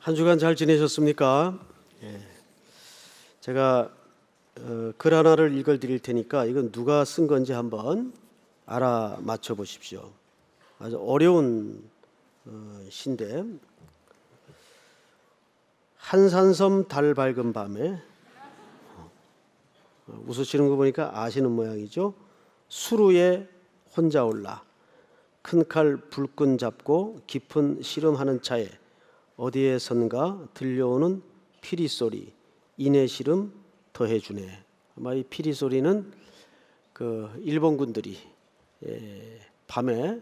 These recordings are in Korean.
한 주간 잘 지내셨습니까? 제가 글 하나를 읽어 드릴 테니까 이건 누가 쓴 건지 한번 알아맞혀 보십시오. 아주 어려운 시인데, 한산섬 달 밝은 밤에, 웃으시는 거 보니까 아시는 모양이죠. 수루에 혼자 올라 큰 칼 불끈 잡고 깊은 씨름하는 차에 어디에선가 들려오는 피리 소리, 이내 시름 더해주네. 아마 이 피리 소리는 그 일본군들이 밤에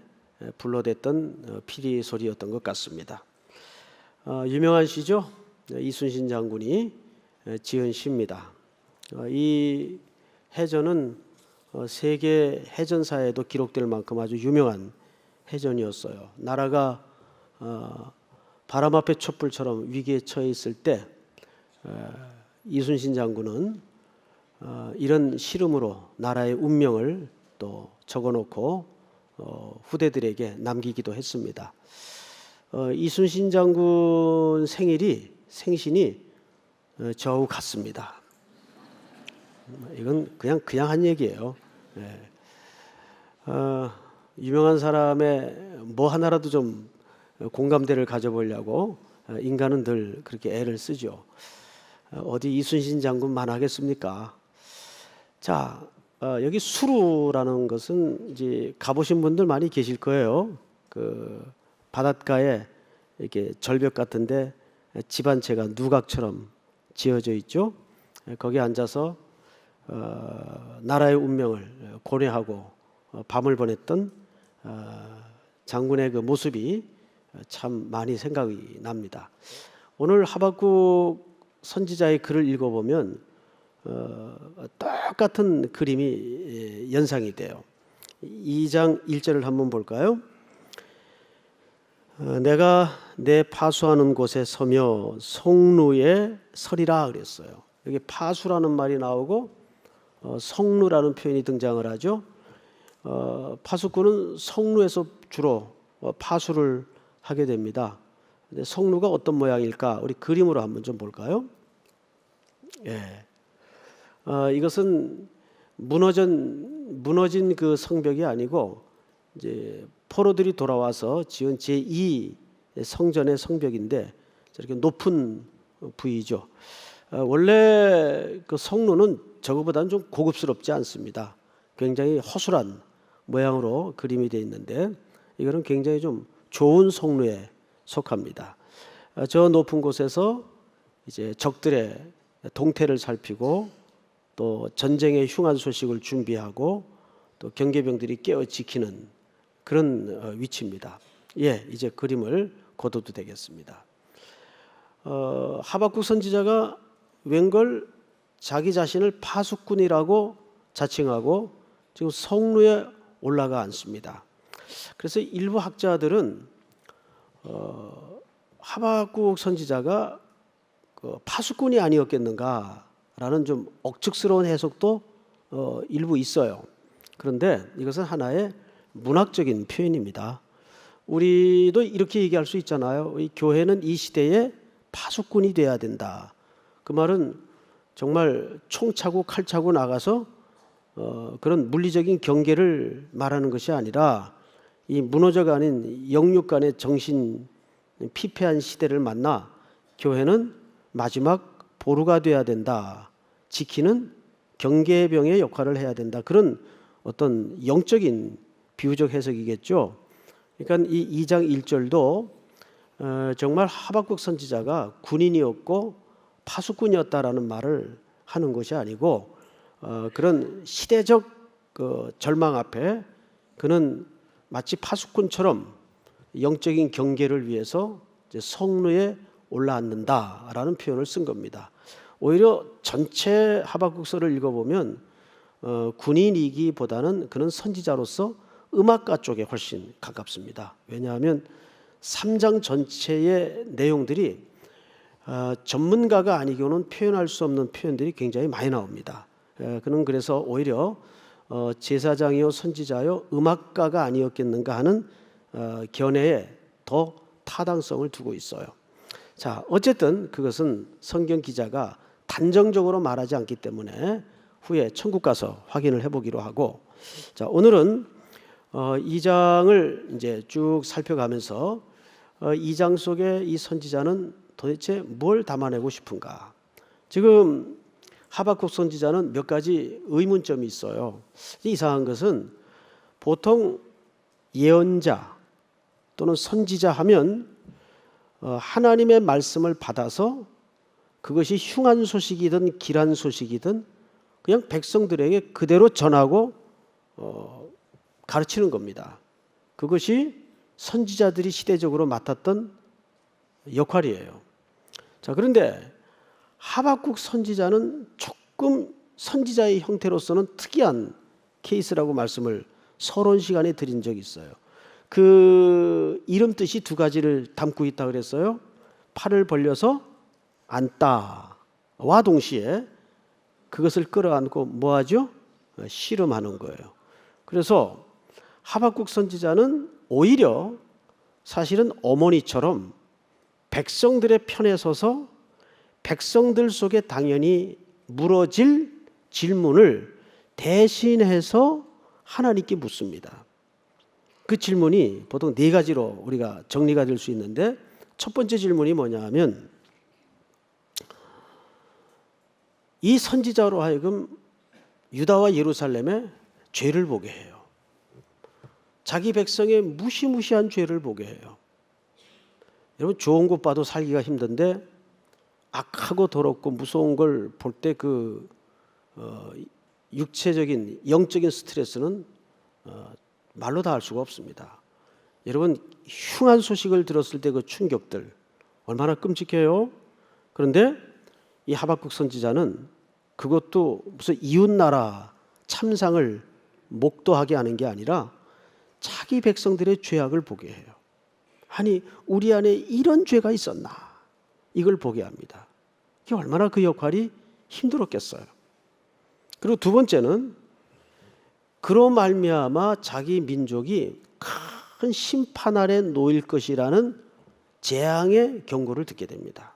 불러댔던 피리 소리였던 것 같습니다. 유명한 시죠. 이순신 장군이 지은 시입니다. 이 해전은 세계 해전사에도 기록될 만큼 아주 유명한 해전이었어요. 나라가 바람 앞에 촛불처럼 위기에 처해 있을 때 이순신 장군은 이런 시름으로 나라의 운명을 또 적어놓고 후대들에게 남기기도 했습니다. 이순신 장군 생신이 저하고 같습니다. 이건 그냥 한 얘기예요. 유명한 사람의 뭐 하나라도 좀 공감대를 가져보려고 인간은 늘 그렇게 애를 쓰죠. 어디 이순신 장군만 하겠습니까? 자, 여기 수루라는 것은 이제 가보신 분들 많이 계실 거예요. 그 바닷가에 이렇게 절벽 같은데 집 한 채가 누각처럼 지어져 있죠. 거기 앉아서 나라의 운명을 고뇌하고 밤을 보냈던 장군의 그 모습이 참 많이 생각이 납니다. 오늘 하박국 선지자의 글을 읽어보면 똑같은 그림이 연상이 돼요. 2장 1절을 한번 볼까요? 내가 내 파수하는 곳에 서며 성루에 서리라 그랬어요. 여기 파수라는 말이 나오고 성루라는 표현이 등장을 하죠. 파수꾼은 성루에서 주로 파수를 하게 됩니다. 근데 성루가 어떤 모양일까? 우리 그림으로 한번 좀 볼까요? 이것은 무너진 그 성벽이 아니고 이제 포로들이 돌아와서 지은 제2 성전의 성벽인데 저렇게 높은 부위죠. 원래 그 성루는 저거보다는 좀 고급스럽지 않습니다. 굉장히 허술한 모양으로 그림이 되어 있는데 이거는 굉장히 좀 좋은 성루에 속합니다. 저 높은 곳에서 이제 적들의 동태를 살피고 또 전쟁의 흉한 소식을 준비하고 또 경계병들이 깨어 지키는 그런 위치입니다. 이제 그림을 거둬도 되겠습니다. 하박국 선지자가 웬걸 자기 자신을 파수꾼이라고 자칭하고 지금 성루에 올라가 앉습니다. 그래서 일부 학자들은 하박국 선지자가 파수꾼이 아니었겠는가라는 좀 억측스러운 해석도 일부 있어요. 그런데 이것은 하나의 문학적인 표현입니다. 우리도 이렇게 얘기할 수 있잖아요. 이 교회는 이 시대에 파수꾼이 돼야 된다. 그 말은 정말 총 차고 칼 차고 나가서 그런 물리적인 경계를 말하는 것이 아니라 이 무너져가는 영육 간의 정신 피폐한 시대를 만나 교회는 마지막 보루가 돼야 된다. 지키는 경계병의 역할을 해야 된다. 그런 어떤 영적인 비유적 해석이겠죠. 그러니까 이 2장 1절도 정말 하박국 선지자가 군인이었고 파수꾼이었다라는 말을 하는 것이 아니고 그런 시대적 그 절망 앞에 그는 마치 파수꾼처럼 영적인 경계를 위해서 이제 성루에 올라앉는다라는 표현을 쓴 겁니다. 오히려 전체 하박국서를 읽어보면 군인이기보다는 그는 선지자로서 음악가 쪽에 훨씬 가깝습니다. 왜냐하면 3장 전체의 내용들이 전문가가 아니고는 표현할 수 없는 표현들이 굉장히 많이 나옵니다. 그는 그래서 오히려 제사장이요 선지자요 음악가가 아니었겠는가 하는 견해에 더 타당성을 두고 있어요. 자, 어쨌든 그것은 성경 기자가 단정적으로 말하지 않기 때문에 후에 천국 가서 확인을 해보기로 하고, 자, 오늘은 2장을 이제 쭉 살펴가면서 2장 속에 이 선지자는 도대체 뭘 담아내고 싶은가? 지금 하박국 선지자는 몇 가지 의문점이 있어요. 이상한 것은 보통 예언자 또는 선지자 하면 하나님의 말씀을 받아서 그것이 흉한 소식이든 길한 소식이든 그냥 백성들에게 그대로 전하고 가르치는 겁니다. 그것이 선지자들이 시대적으로 맡았던 역할이에요. 자, 그런데 하박국 선지자는 조금 선지자의 형태로서는 특이한 케이스라고 말씀을 서론 시간에 드린 적이 있어요. 그 이름 뜻이 두 가지를 담고 있다 그랬어요. 팔을 벌려서 앉다와 동시에 그것을 끌어안고 뭐하죠? 씨름하는 거예요. 그래서 하박국 선지자는 오히려 사실은 어머니처럼 백성들의 편에 서서 백성들 속에 당연히 물어질 질문을 대신해서 하나님께 묻습니다. 그 질문이 보통 네 가지로 우리가 정리가 될 수 있는데, 첫 번째 질문이 뭐냐 하면 이 선지자로 하여금 유다와 예루살렘의 죄를 보게 해요. 자기 백성의 무시무시한 죄를 보게 해요. 여러분, 좋은 곳 봐도 살기가 힘든데 악하고 더럽고 무서운 걸 볼 때 그 육체적인 영적인 스트레스는 말로 다 할 수가 없습니다. 여러분, 흉한 소식을 들었을 때 그 충격들 얼마나 끔찍해요. 그런데 이 하박국 선지자는 그것도 무슨 이웃나라 참상을 목도하게 하는 게 아니라 자기 백성들의 죄악을 보게 해요. 아니, 우리 안에 이런 죄가 있었나, 이걸 보게 합니다. 이게 얼마나 그 역할이 힘들었겠어요. 그리고 두 번째는 그로 말미암아 자기 민족이 큰 심판 아래 놓일 것이라는 재앙의 경고를 듣게 됩니다.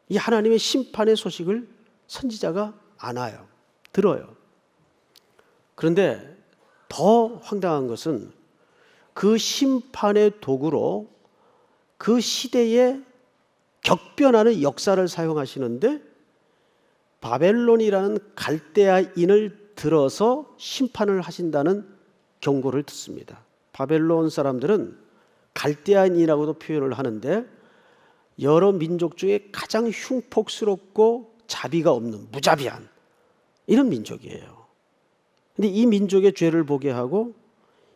이 하나님의 심판의 소식을 선지자가 안아요. 들어요. 그런데 더 황당한 것은 그 심판의 도구로 그 시대에 격변하는 역사를 사용하시는데 바벨론이라는 갈대아인을 들어서 심판을 하신다는 경고를 듣습니다. 바벨론 사람들은 갈대아인이라고도 표현을 하는데 여러 민족 중에 가장 흉폭스럽고 자비가 없는 무자비한 이런 민족이에요. 근데 이 민족의 죄를 보게 하고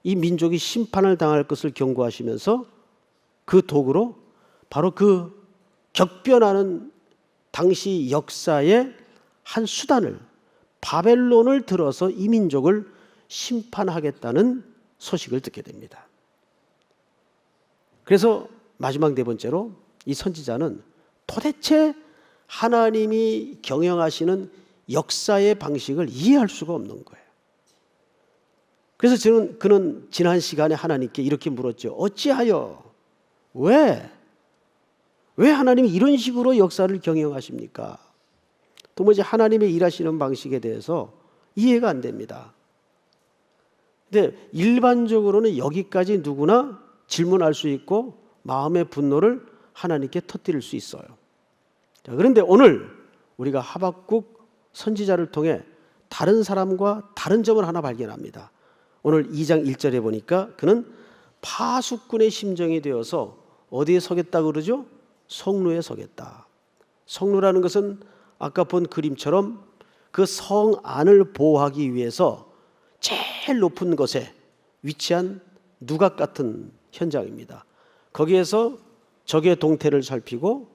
이 민족이 심판을 당할 것을 경고하시면서 그 도구로 바로 그 격변하는 당시 역사의 한 수단을, 바벨론을 들어서 이 민족을 심판하겠다는 소식을 듣게 됩니다. 그래서 마지막 네 번째로 이 선지자는 도대체 하나님이 경영하시는 역사의 방식을 이해할 수가 없는 거예요. 그래서 그는 지난 시간에 하나님께 이렇게 물었죠. 어찌하여, 왜 하나님이 이런 식으로 역사를 경영하십니까? 도무지 하나님의 일하시는 방식에 대해서 이해가 안 됩니다. 근데 일반적으로는 여기까지 누구나 질문할 수 있고 마음의 분노를 하나님께 터뜨릴 수 있어요. 자, 그런데 오늘 우리가 하박국 선지자를 통해 다른 사람과 다른 점을 하나 발견합니다. 오늘 2장 1절에 보니까 그는 파수꾼의 심정이 되어서 어디에 서겠다고 그러죠? 성루에 서겠다. 성루라는 것은 아까 본 그림처럼 그 성 안을 보호하기 위해서 제일 높은 곳에 위치한 누각 같은 현장입니다. 거기에서 적의 동태를 살피고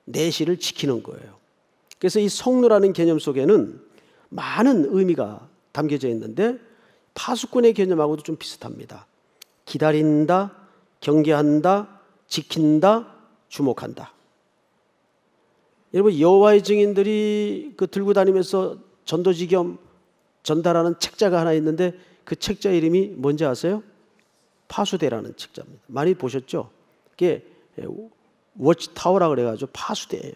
내실을 지키는 거예요. 그래서 이 성루라는 개념 속에는 많은 의미가 담겨져 있는데 파수꾼의 개념하고도 좀 비슷합니다. 기다린다, 경계한다, 지킨다, 주목한다. 여러분, 여호와의 증인들이 그 들고 다니면서 전도지 겸 전달하는 책자가 하나 있는데 그 책자 이름이 뭔지 아세요? 파수대라는 책자입니다. 많이 보셨죠? 그게 워치타워라 그래가지고 파수대예요.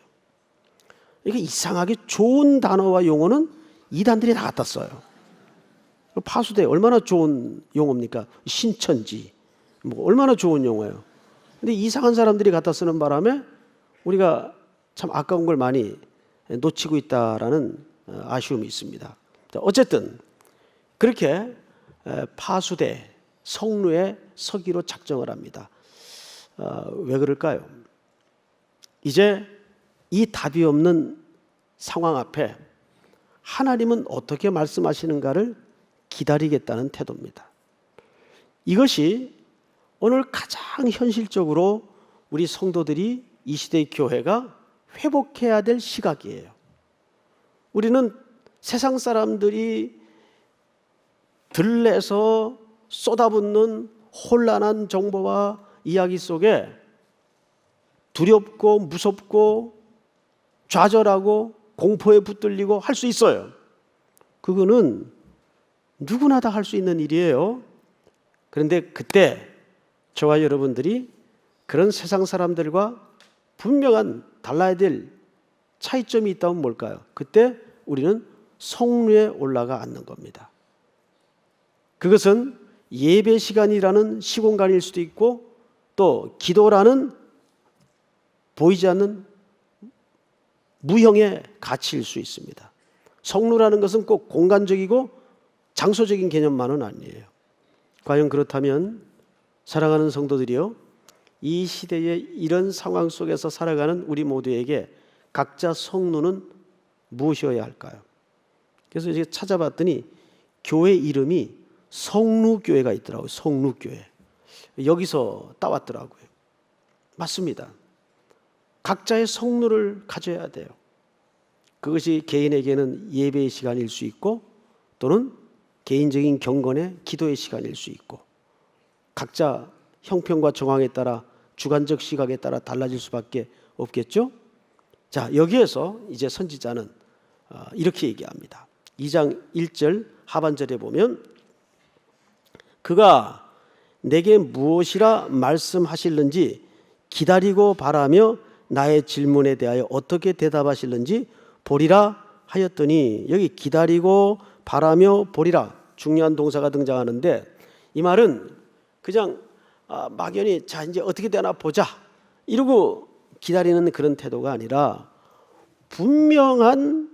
이게 이상하게 좋은 단어와 용어는 이단들이 다 갖다 써요. 파수대 얼마나 좋은 용어입니까? 신천지 뭐 얼마나 좋은 용어예요. 근데 이상한 사람들이 갖다 쓰는 바람에 우리가 참 아까운 걸 많이 놓치고 있다라는 아쉬움이 있습니다. 어쨌든 그렇게 파수대 성루에 서기로 작정을 합니다. 왜 그럴까요? 이제 이 답이 없는 상황 앞에 하나님은 어떻게 말씀하시는가를 기다리겠다는 태도입니다. 이것이 오늘 가장 현실적으로 우리 성도들이 이 시대의 교회가 회복해야 될 시각이에요. 우리는 세상 사람들이 들레서 쏟아붓는 혼란한 정보와 이야기 속에 두렵고 무섭고 좌절하고 공포에 붙들리고 할 수 있어요. 그거는 누구나 다 할 수 있는 일이에요. 그런데 그때 저와 여러분들이 그런 세상 사람들과 분명한 달라야 될 차이점이 있다면 뭘까요? 그때 우리는 성루에 올라가 앉는 겁니다. 그것은 예배 시간이라는 시공간일 수도 있고 또 기도라는 보이지 않는 무형의 가치일 수 있습니다. 성루라는 것은 꼭 공간적이고 장소적인 개념만은 아니에요. 과연 그렇다면 사랑하는 성도들이요, 이 시대의 이런 상황 속에서 살아가는 우리 모두에게 각자 성루는 무엇이어야 할까요? 그래서 이제 찾아봤더니 교회 이름이 성루교회가 있더라고요. 성루교회. 여기서 따왔더라고요. 맞습니다. 각자의 성루를 가져야 돼요. 그것이 개인에게는 예배의 시간일 수 있고 또는 개인적인 경건의 기도의 시간일 수 있고 각자 형편과 정황에 따라 주관적 시각에 따라 달라질 수밖에 없겠죠. 자, 여기에서 이제 선지자는 이렇게 얘기합니다. 2장 1절 하반절에 보면 그가 내게 무엇이라 말씀하실는지 기다리고 바라며 나의 질문에 대하여 어떻게 대답하실는지 보리라 하였더니, 여기 기다리고 바라며 보리라 중요한 동사가 등장하는데 이 말은 그냥 막연히 자 이제 어떻게 되나 보자 이러고 기다리는 그런 태도가 아니라 분명한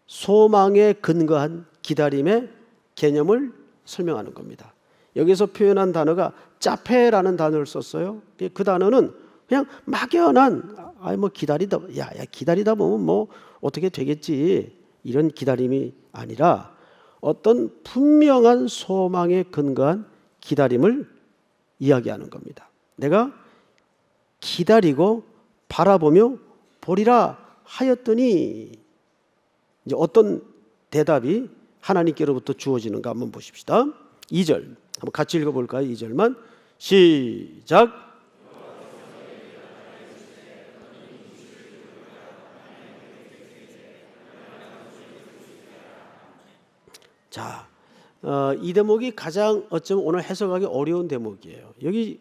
소망에 근거한 기다림의 개념을 설명하는 겁니다. 여기서 표현한 단어가 짜페라는 단어를 썼어요. 그 단어는 그냥 막연한 뭐 기다리다 기다리다 보면 뭐 어떻게 되겠지 이런 기다림이 아니라 어떤 분명한 소망에 근거한 기다림을 이야기하는 겁니다. 내가 기다리고 바라보며 보리라 하였더니 이제 어떤 대답이 하나님께로부터 주어지는가 한번 보십시다. 2절 한번 같이 읽어볼까요? 2절만 시작. 자, 이 대목이 가장 어쩌면 오늘 해석하기 어려운 대목이에요. 여기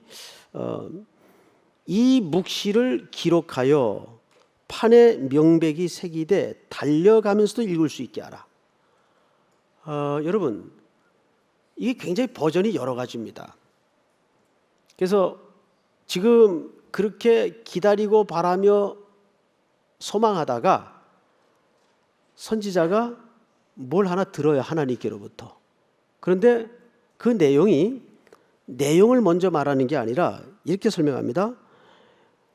이 묵시를 기록하여 판에 명백이 새기되 달려가면서도 읽을 수 있게 하라. 여러분, 이게 굉장히 버전이 여러 가지입니다. 그래서 지금 그렇게 기다리고 바라며 소망하다가 선지자가 뭘 하나 들어요, 하나님께로부터. 그런데 그 내용을 먼저 말하는 게 아니라 이렇게 설명합니다.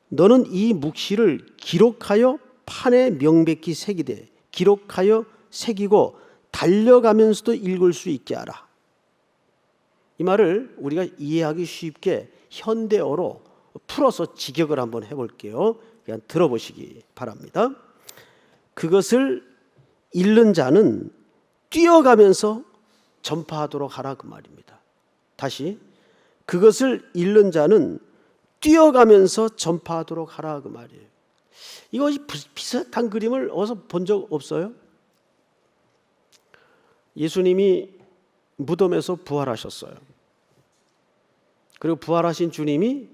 너는 이 묵시를 기록하여 판에 명백히 새기되, 기록하여 새기고 달려가면서도 읽을 수 있게 하라. 이 말을 우리가 이해하기 쉽게 현대어로 풀어서 직역을 한번 해볼게요. 그냥 들어보시기 바랍니다. 그것을 읽는 자는 뛰어가면서 전파하도록 하라, 그 말입니다. 다시, 그것을 읽는 자는 뛰어가면서 전파하도록 하라, 그 말이에요. 이거 비슷한 그림을 어디서 본 적 없어요? 예수님이 무덤에서 부활하셨어요. 그리고 부활하신 주님이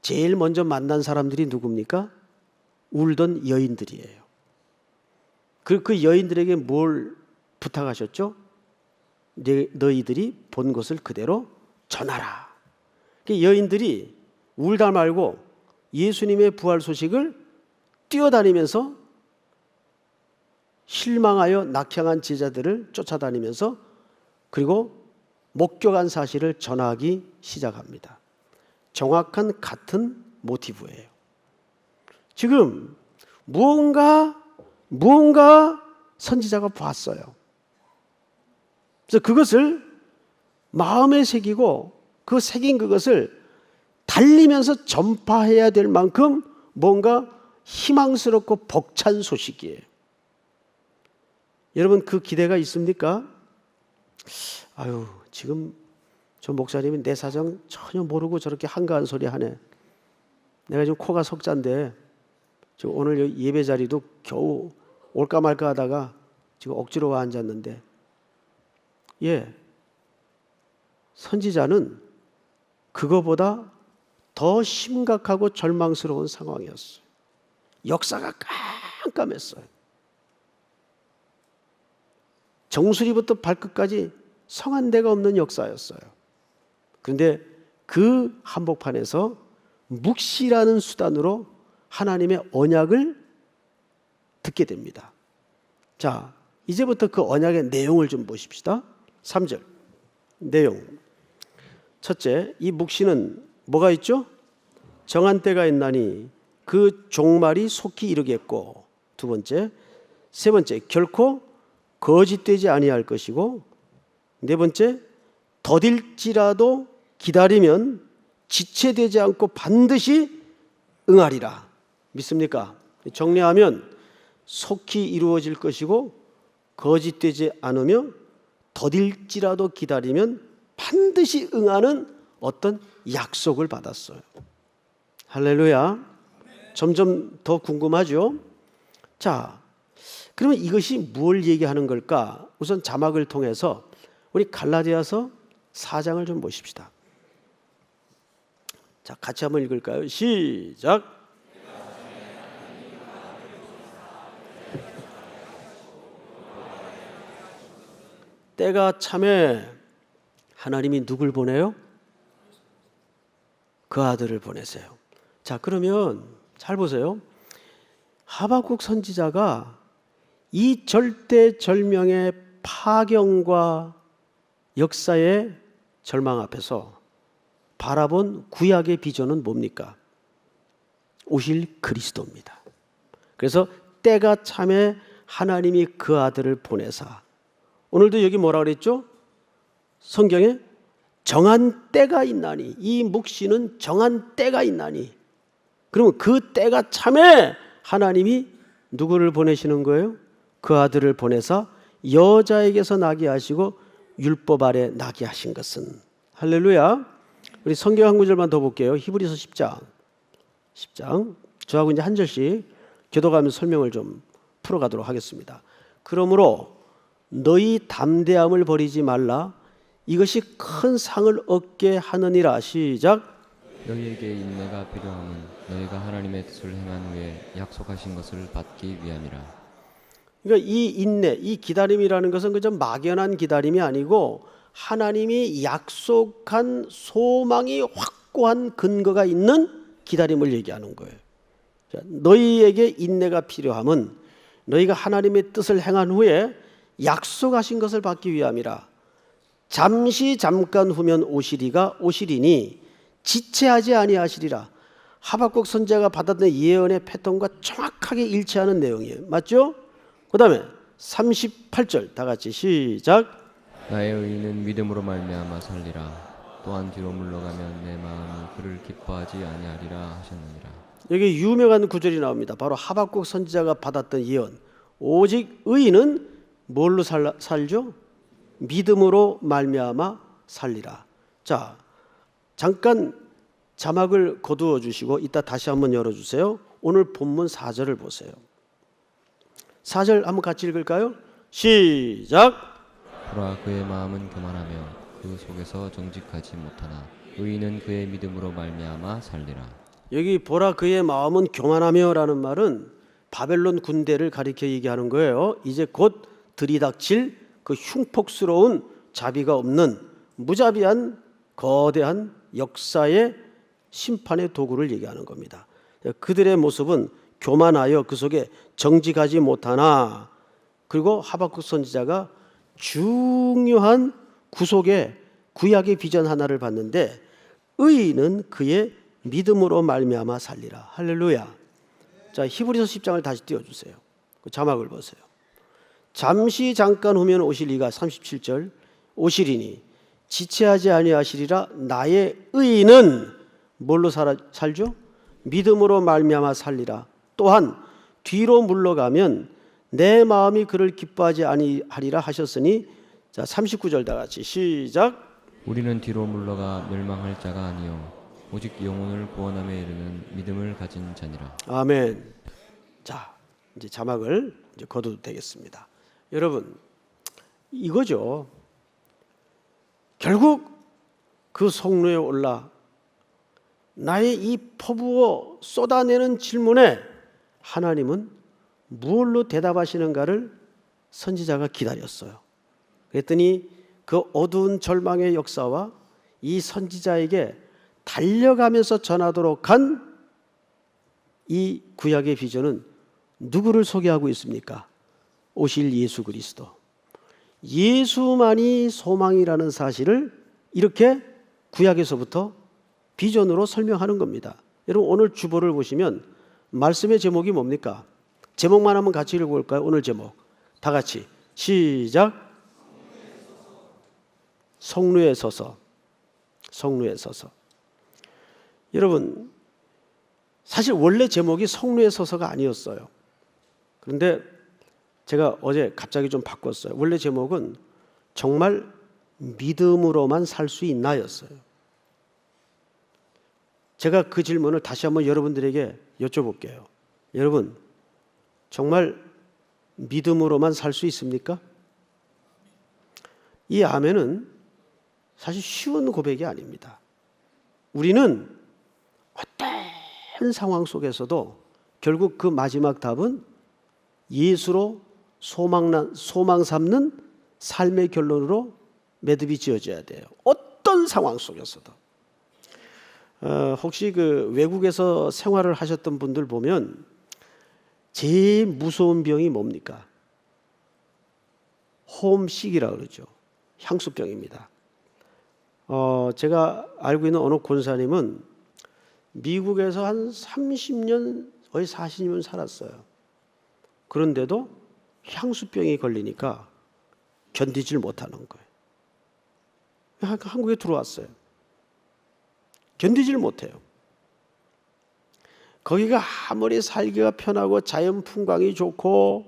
제일 먼저 만난 사람들이 누굽니까? 울던 여인들이에요. 그 여인들에게 뭘 부탁하셨죠? 너희들이 본 것을 그대로 전하라. 여인들이 울다 말고 예수님의 부활 소식을 뛰어다니면서 실망하여 낙향한 제자들을 쫓아다니면서 그리고 목격한 사실을 전하기 시작합니다. 정확한 같은 모티브예요. 지금 무언가 선지자가 봤어요. 그래서 그것을 마음에 새기고 그 새긴 그것을 달리면서 전파해야 될 만큼 뭔가 희망스럽고 벅찬 소식이에요. 여러분 그 기대가 있습니까? 아유, 지금 저 목사님이 내 사정 전혀 모르고 저렇게 한가한 소리 하네. 내가 지금 코가 석잔데 지금 오늘 예배 자리도 겨우 올까 말까 하다가 지금 억지로 와 앉았는데, 선지자는 그거보다 더 심각하고 절망스러운 상황이었어요. 역사가 깜깜했어요. 정수리부터 발끝까지 성한 데가 없는 역사였어요. 그런데 그 한복판에서 묵시라는 수단으로 하나님의 언약을 듣게 됩니다. 자, 이제부터 그 언약의 내용을 좀 보십시다. 3절 내용. 첫째, 이 묵시는 뭐가 있죠? 정한 때가 있나니 그 종말이 속히 이르겠고, 두 번째, 세 번째, 결코 거짓되지 아니할 것이고, 네 번째, 더딜지라도 기다리면 지체되지 않고 반드시 응하리라. 믿습니까? 정리하면 속히 이루어질 것이고 거짓되지 않으며 더딜지라도 기다리면 반드시 응하는 어떤 약속을 받았어요. 할렐루야. 점점 더 궁금하죠? 자, 그러면 이것이 뭘 얘기하는 걸까? 우선 자막을 통해서 우리 갈라디아서 4장을 좀 보십시다. 자, 같이 한번 읽을까요? 시작. 때가 참에 하나님이 누굴 보내요? 그 아들을 보내세요. 자, 그러면 잘 보세요. 하박국 선지자가 이 절대절명의 파경과 역사의 절망 앞에서 바라본 구약의 비전은 뭡니까? 오실 그리스도입니다. 그래서 때가 참에 하나님이 그 아들을 보내사, 오늘도 여기 뭐라 그랬죠? 성경에 정한 때가 있나니, 이 묵시는 정한 때가 있나니, 그러면 그 때가 참에 하나님이 누구를 보내시는 거예요? 그 아들을 보내사 여자에게서 나게 하시고 율법 아래 나게 하신 것은. 할렐루야. 우리 성경 한 구절만 더 볼게요. 히브리서 10장. 저하고 이제 한 절씩 교도가면서 설명을 좀 풀어가도록 하겠습니다. 그러므로 너희 담대함을 버리지 말라. 이것이 큰 상을 얻게 하느니라. 시작. 너희에게 인내가 필요함은 너희가 하나님의 뜻을 행한 후에 약속하신 것을 받기 위함이라. 그러니까 이 인내, 이 기다림이라는 것은 그저 막연한 기다림이 아니고 하나님이 약속한 소망이 확고한 근거가 있는 기다림을 얘기하는 거예요. 자, 너희에게 인내가 필요함은 너희가 하나님의 뜻을 행한 후에 약속하신 것을 받기 위함이라. 잠시 잠깐 후면 오시리니 지체하지 아니하시리라. 하박국 선지자가 받았던 예언의 패턴과 정확하게 일치하는 내용이에요. 맞죠? 그 다음에 38절 다 같이 시작. 나의 의인은 믿음으로 말미암아 살리라. 또한 뒤로 물러가면 내 마음이 그를 기뻐하지 아니하리라 하셨느니라. 여기 유명한 구절이 나옵니다. 바로 하박국 선지자가 받았던 예언. 오직 의인은 뭘로 살죠? 믿음으로 말미암아 살리라. 자, 잠깐 자막을 거두어 주시고 이따 다시 한번 열어주세요. 오늘 본문 4절을 보세요. 4절 한번 같이 읽을까요? 시작. 보라 그의 마음은 교만하며 그 속에서 정직하지 못하나 의인은 그의 믿음으로 말미암아 살리라. 여기 보라 그의 마음은 교만하며라는 말은 바벨론 군대를 가리켜 얘기하는 거예요. 이제 곧 들이닥칠 그 흉폭스러운 자비가 없는 무자비한 거대한 역사의 심판의 도구를 얘기하는 겁니다. 그들의 모습은 교만하여 그 속에 정직하지 못하나, 그리고 하박국 선지자가 중요한 구약의 비전 하나를 봤는데, 의인은 그의 믿음으로 말미암아 살리라. 할렐루야. 자, 히브리서 10장을 다시 띄워주세요. 그 자막을 보세요. 잠시 잠깐 후면 오실 이가 37절 오시리니 지체하지 아니하시리라. 나의 의인은 뭘로 살죠? 믿음으로 말미암아 살리라. 또한 뒤로 물러가면 내 마음이 그를 기뻐하지 아니하리라 하셨으니, 자 39절 다 같이 시작. 우리는 뒤로 물러가 멸망할 자가 아니요 오직 영혼을 구원함에 이르는 믿음을 가진 자니라. 아멘. 자, 이제 자막을 이제 거둬도 되겠습니다. 여러분, 이거죠. 결국 그 성로에 올라 나의 이 퍼부어 쏟아내는 질문에 하나님은 무엇로 대답하시는가를 선지자가 기다렸어요. 그랬더니 그 어두운 절망의 역사와 이 선지자에게 달려가면서 전하도록 한 이 구약의 비전은 누구를 소개하고 있습니까? 오실 예수 그리스도. 예수만이 소망이라는 사실을 이렇게 구약에서부터 비전으로 설명하는 겁니다. 여러분, 오늘 주보를 보시면 말씀의 제목이 뭡니까? 제목만 한번 같이 읽어볼까요? 오늘 제목 다 같이 시작. 성루에 서서. 성루에 서서. 여러분, 사실 원래 제목이 성루에 서서가 아니었어요. 그런데 제가 어제 갑자기 좀 바꿨어요. 원래 제목은 정말 믿음으로만 살 수 있나였어요. 제가 그 질문을 다시 한번 여러분들에게 여쭤볼게요. 여러분, 정말 믿음으로만 살 수 있습니까? 이 아멘은 사실 쉬운 고백이 아닙니다. 우리는 어떤 상황 속에서도 결국 그 마지막 답은 예수로 소망 삼는 삶의 결론으로 매듭이 지어져야 돼요. 어떤 상황 속에서도. 혹시 그 외국에서 생활을 하셨던 분들 보면 제일 무서운 병이 뭡니까? 홈식이라고 그러죠. 향수병입니다. 제가 알고 있는 어느 권사님은 미국에서 한 30년, 거의 40년 살았어요. 그런데도 향수병이 걸리니까 견디질 못하는 거예요. 한국에 들어왔어요. 견디질 못해요. 거기가 아무리 살기가 편하고 자연 풍광이 좋고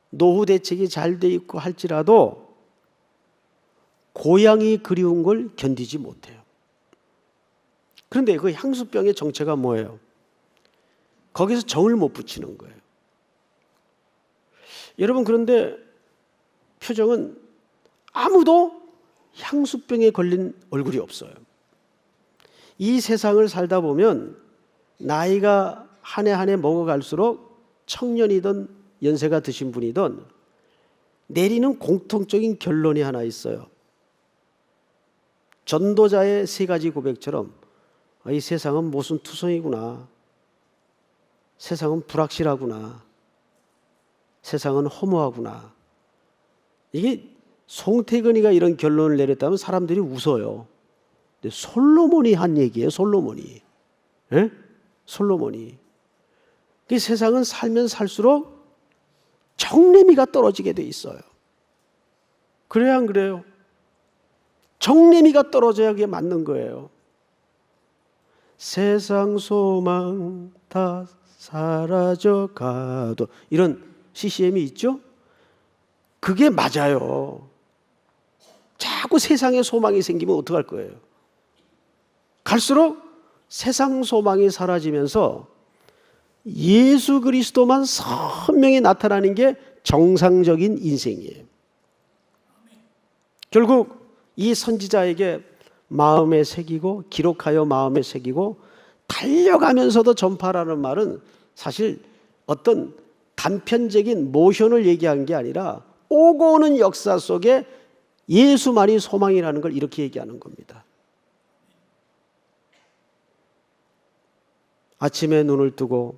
노후 대책이 잘 돼 있고 할지라도 고향이 그리운 걸 견디지 못해요. 그런데 그 향수병의 정체가 뭐예요? 거기서 정을 못 붙이는 거예요. 여러분, 그런데 표정은 아무도 향수병에 걸린 얼굴이 없어요. 이 세상을 살다 보면 나이가 한 해 한 해 먹어갈수록 청년이든 연세가 드신 분이든 내리는 공통적인 결론이 하나 있어요. 전도자의 세 가지 고백처럼 이 세상은 모순투성이구나. 세상은 불확실하구나. 세상은 허무하구나. 이게 송태근이가 이런 결론을 내렸다면 사람들이 웃어요. 근데 솔로몬이 한 얘기예요. 솔로몬이. 예? 솔로몬이. 이 세상은 살면 살수록 정내미가 떨어지게 돼 있어요. 그래야 안 그래요? 정내미가 떨어져야 그게 맞는 거예요. 세상 소망 다 사라져 가도, 이런 CCM이 있죠? 그게 맞아요. 자꾸 세상에 소망이 생기면 어떡할 거예요? 갈수록 세상 소망이 사라지면서 예수 그리스도만 선명히 나타나는 게 정상적인 인생이에요. 결국 이 선지자에게 마음에 새기고 기록하여 마음에 새기고 달려가면서도 전파라는 말은 사실 어떤 단편적인 모션을 얘기한 게 아니라 오고 오는 역사 속에 예수만이 소망이라는 걸 이렇게 얘기하는 겁니다. 아침에 눈을 뜨고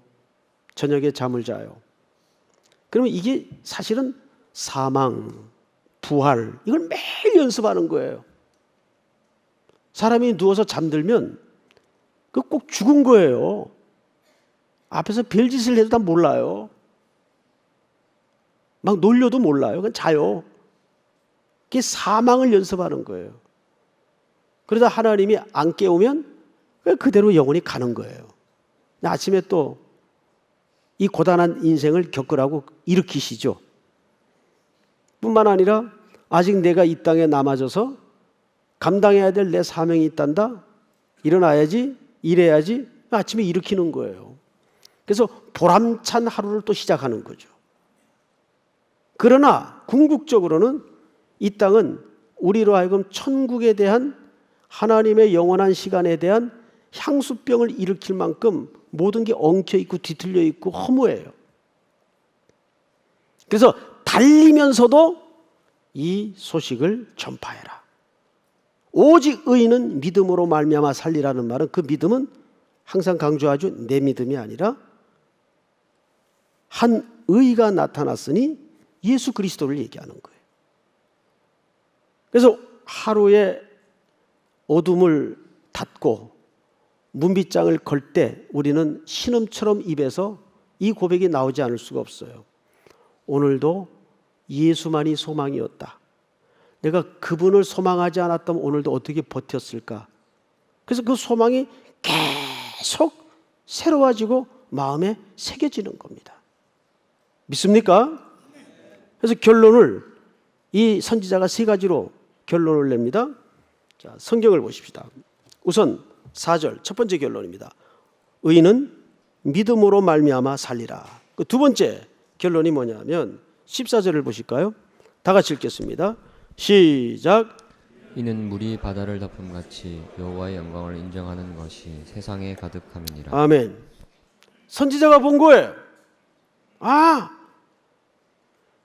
저녁에 잠을 자요. 그러면 이게 사실은 사망, 부활, 이걸 매일 연습하는 거예요. 사람이 누워서 잠들면 그 꼭 죽은 거예요. 앞에서 별짓을 해도 다 몰라요. 막 놀려도 몰라요. 그냥 자요. 그게 사망을 연습하는 거예요. 그러다 하나님이 안 깨우면 그대로 영혼이 가는 거예요. 아침에 또 이 고단한 인생을 겪으라고 일으키시죠. 뿐만 아니라 아직 내가 이 땅에 남아져서 감당해야 될 내 사명이 있단다. 일어나야지, 일해야지. 아침에 일으키는 거예요. 그래서 보람찬 하루를 또 시작하는 거죠. 그러나 궁극적으로는 이 땅은 우리로 하여금 천국에 대한 하나님의 영원한 시간에 대한 향수병을 일으킬 만큼 모든 게 엉켜 있고 뒤틀려 있고 허무해요. 그래서 달리면서도 이 소식을 전파해라. 오직 의인은 믿음으로 말미암아 살리라는 말은, 그 믿음은 항상 강조하죠. 내 믿음이 아니라 한 의가 나타났으니 예수 그리스도를 얘기하는 거예요. 그래서 하루에 어둠을 닫고 문빗장을 걸 때 우리는 신음처럼 입에서 이 고백이 나오지 않을 수가 없어요. 오늘도 예수만이 소망이었다. 내가 그분을 소망하지 않았다면 오늘도 어떻게 버텼을까? 그래서 그 소망이 계속 새로워지고 마음에 새겨지는 겁니다. 믿습니까? 그래서 결론을 이 선지자가 세 가지로 결론을 냅니다. 자, 성경을 보십시다. 우선 4절 첫 번째 결론입니다. 의인은 믿음으로 말미암아 살리라. 그 두 번째 결론이 뭐냐면 14절을 보실까요? 다 같이 읽겠습니다. 시작. 이는 물이 바다를 덮음같이 여호와의 영광을 인정하는 것이 세상에 가득함이니라. 아멘. 선지자가 본 거예요.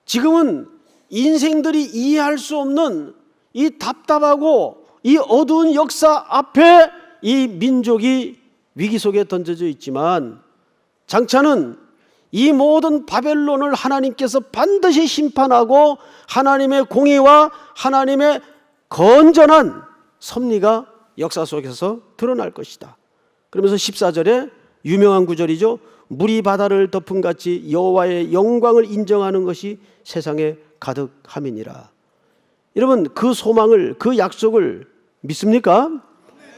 지금은 인생들이 이해할 수 없는 이 답답하고 이 어두운 역사 앞에 이 민족이 위기 속에 던져져 있지만 장차는 이 모든 바벨론을 하나님께서 반드시 심판하고 하나님의 공의와 하나님의 건전한 섭리가 역사 속에서 드러날 것이다. 그러면서 14절에 유명한 구절이죠. 물이 바다를 덮음같이 여호와의 영광을 인정하는 것이 세상에 가득함이니라. 여러분, 그 소망을, 그 약속을 믿습니까?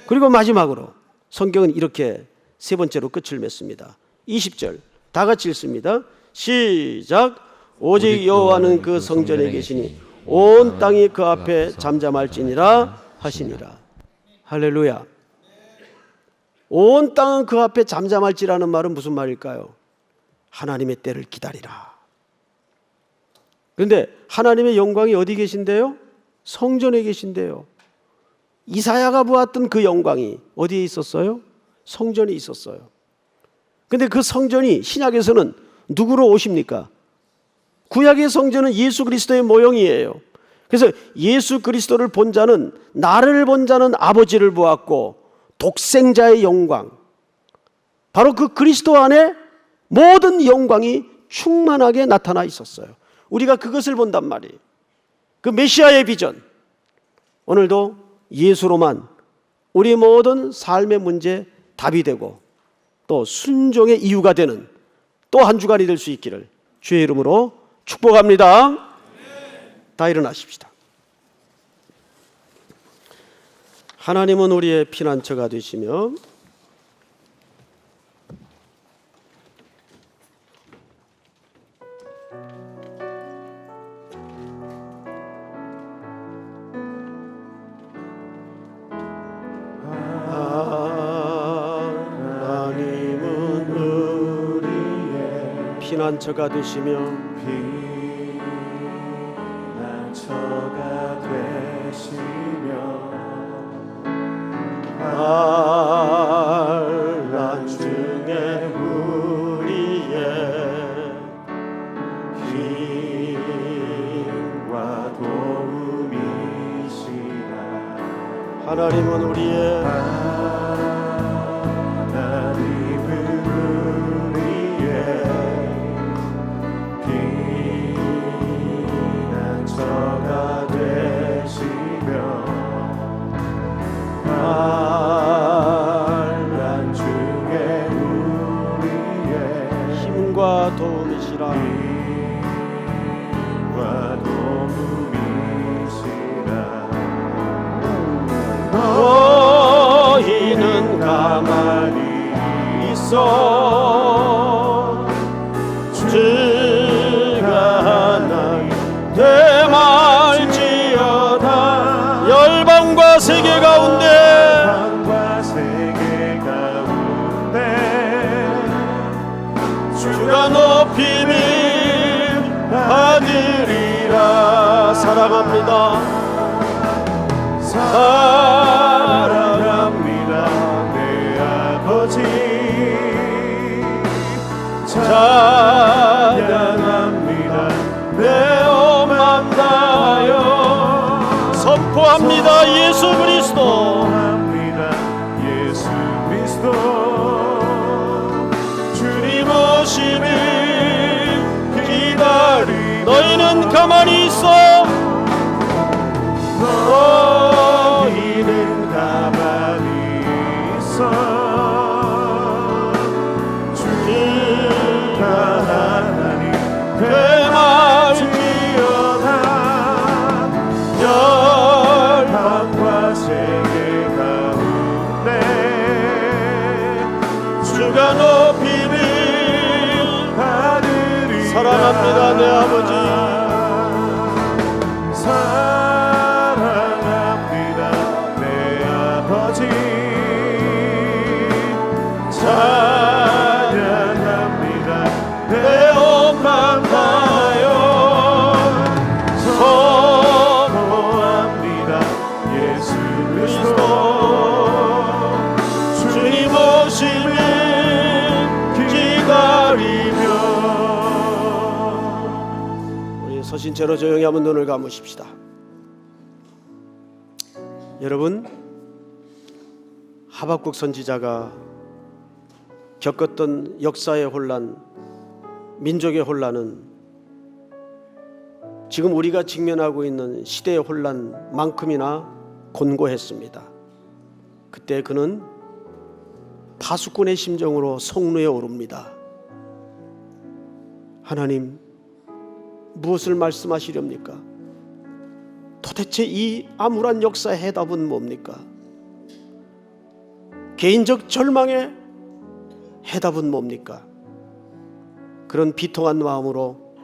그리고 마지막으로 성경은 이렇게 세 번째로 끝을 맺습니다. 20절 다 같이 읽습니다. 시작. 오직 여호와는 그 성전에 계시니 온 땅이 그 앞에 잠잠할지니라 하시니라. 할렐루야. 온 땅은 그 앞에 잠잠할지라는 말은 무슨 말일까요? 하나님의 때를 기다리라. 그런데 하나님의 영광이 어디 계신데요? 성전에 계신데요. 이사야가 보았던 그 영광이 어디에 있었어요? 성전에 있었어요. 그런데 그 성전이 신약에서는 누구로 오십니까? 구약의 성전은 예수 그리스도의 모형이에요. 그래서 예수 그리스도를 본 자는, 나를 본 자는 아버지를 보았고 독생자의 영광, 바로 그 그리스도 안에 모든 영광이 충만하게 나타나 있었어요. 우리가 그것을 본단 말이에요. 그 메시아의 비전. 오늘도 예수로만 우리 모든 삶의 문제 답이 되고 또 순종의 이유가 되는 또 한 주간이 될 수 있기를 주의 이름으로 축복합니다. 다 일어나십시다. 하나님은 우리의 피난처가 되시며 피난처가 되시며 피난처가 되시며 하나님은 우리의 피난처가 되시며 환난 중에 우리의 힘과 도움이시라. 힘과 도움이시라. 너희는 가만히 있어 주가 하나님 되말지어다. 열방과 세계 가운데 열방과 세계 가운데 주가 높임을 받으리라. 사랑합니다. 사랑합니다 내 아버지. 찬양합니다 내 오만 다하여. 선포합니다. 예수 그리스도. 선포합니다 예수 그리스도. 주님 오심을 기다리. 너희는 가만히 있어. 너희는 가만히 있어 주가 하나님 되말지어다. 열방과 세계 가운데 주가 높임을 받으리라. 사랑합니다 내 아버지. 사랑합니다 내 아버지. 찬양합니다 내 온 맘 다하여. 선포합니다 예수 그리스도. 주님 오심을 기다리며. 우리 서신 채로 조용히 한번 눈을 감으십시다. 여러분, 하박국 선지자가 겪었던 역사의 혼란, 민족의 혼란은 지금 우리가 직면하고 있는 시대의 혼란만큼이나 곤고했습니다. 그때 그는 파수꾼의 심정으로 속루에 오릅니다. 하나님, 무엇을 말씀하시렵니까? 도대체 이 암울한 역사의 해답은 뭡니까? 개인적 절망의 해답은 뭡니까? 그런 비통한 마음으로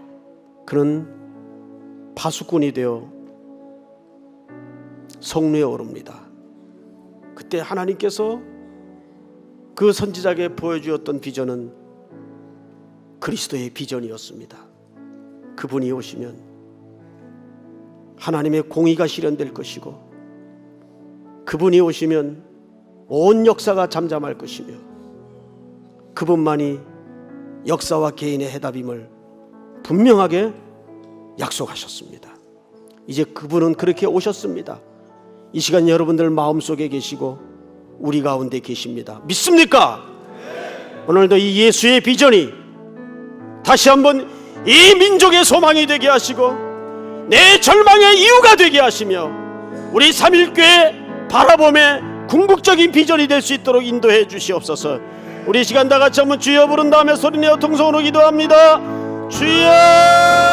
그는 파수꾼이 되어 성루에 오릅니다. 그때 하나님께서 그 선지자에게 보여주었던 비전은 그리스도의 비전이었습니다. 그분이 오시면 하나님의 공의가 실현될 것이고, 그분이 오시면 온 역사가 잠잠할 것이며, 그분만이 역사와 개인의 해답임을 분명하게 약속하셨습니다. 이제 그분은 그렇게 오셨습니다. 이 시간 여러분들 마음속에 계시고 우리 가운데 계십니다. 믿습니까? 오늘도 이 예수의 비전이 다시 한번 이 민족의 소망이 되게 하시고 내 절망의 이유가 되게 하시며 우리 삼일교회 바라봄의 궁극적인 비전이 될 수 있도록 인도해 주시옵소서. 우리 시간 다 같이 한번 주여 부른 다음에 소리내어 통성으로 기도합니다. 주여!